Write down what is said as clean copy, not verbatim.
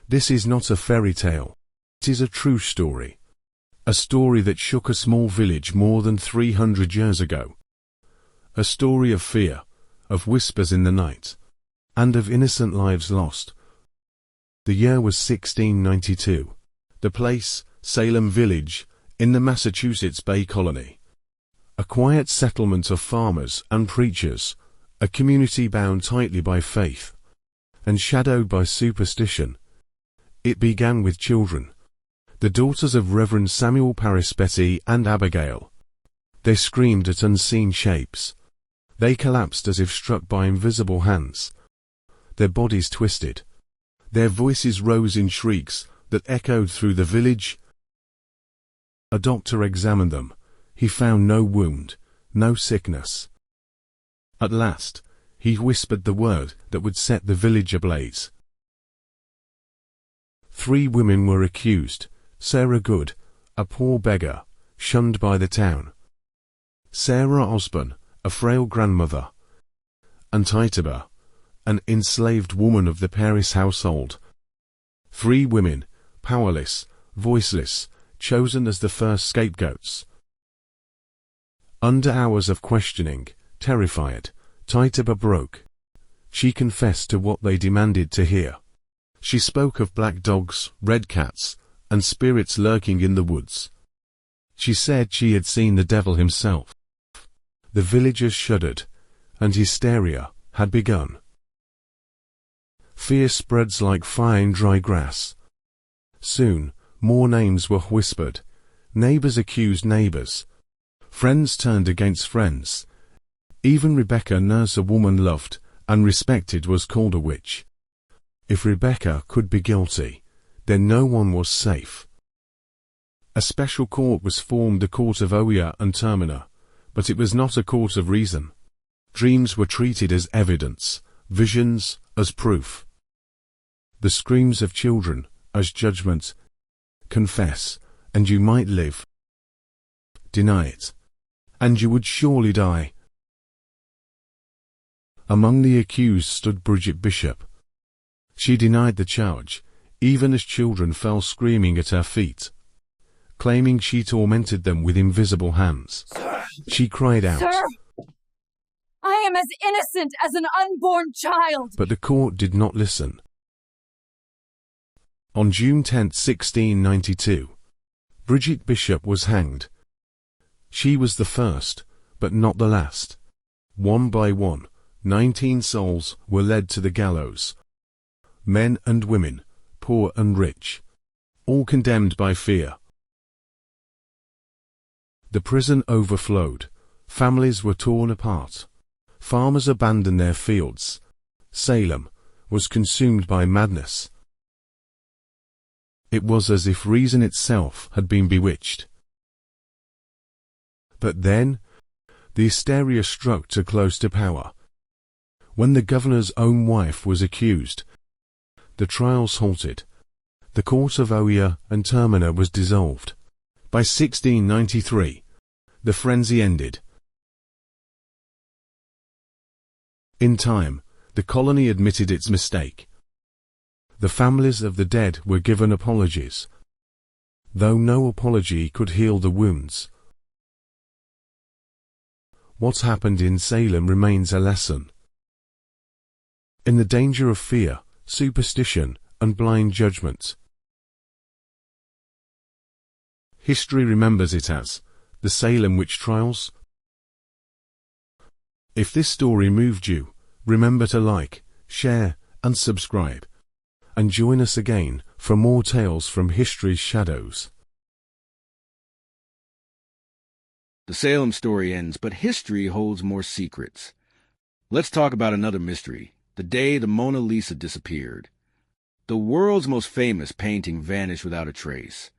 This is not a fairy tale. It is a true story. A story that shook a small village more than 300 years ago. A story of fear, of whispers in the night, and of innocent lives lost. The year was 1692. The place, Salem Village, in the Massachusetts Bay Colony. A quiet settlement of farmers and preachers, a community bound tightly by faith, and shadowed by superstition. It began with children, the daughters of Reverend Samuel Parris Betty and Abigail. They screamed at unseen shapes. They collapsed as if struck by invisible hands. Their bodies twisted. Their voices rose in shrieks that echoed through the village. A doctor examined them. He found no wound, no sickness. At last, he whispered the word that would set the village ablaze. 3 women were accused: Sarah Good, a poor beggar, shunned by the town; Sarah Osborne, a frail grandmother; and Tituba, an enslaved woman of the Parris household. 3 women, powerless, voiceless, chosen as the first scapegoats. Under hours of questioning, terrified, Tituba broke. She confessed to what they demanded to hear. She spoke of black dogs, red cats, and spirits lurking in the woods. She said she had seen the devil himself. The villagers shuddered, and hysteria had begun. Fear spreads like fire in dry grass. Soon, more names were whispered. Neighbors accused neighbors. Friends turned against friends. Even Rebecca Nurse, a woman loved and respected, was called a witch. If Rebecca could be guilty, then no one was safe. A special court was formed, the Court of Oya and Termina, but it was not a court of reason. Dreams were treated as evidence, visions as proof. The screams of children as judgment. Confess, and you might live. Deny it, and you would surely die. Among the accused stood Bridget Bishop. She denied the charge, even as children fell screaming at her feet, claiming she tormented them with invisible hands. Sir, she cried out, "Sir, I am as innocent as an unborn child!" But the court did not listen. On June 10, 1692, Bridget Bishop was hanged. She was the first, but not the last. One by one, 19 souls were led to the gallows. Men and women, poor and rich, all condemned by fear. The prison overflowed. Families were torn apart. Farmers abandoned their fields. Salem was consumed by madness. It was as if reason itself had been bewitched. But then, the hysteria struck too close to power. When the governor's own wife was accused, the trials halted. The Court of Oya and Termina was dissolved. By 1693, the frenzy ended. In time, the colony admitted its mistake. The families of the dead were given apologies, though no apology could heal the wounds. What happened in Salem remains a lesson in the danger of fear, superstition, and blind judgment. History remembers it as the Salem Witch Trials. If this story moved you, remember to like, share, and subscribe. And join us again for more tales from history's shadows. The Salem story ends, but history holds more secrets. Let's talk about another mystery: the day the Mona Lisa disappeared. The world's most famous painting vanished without a trace.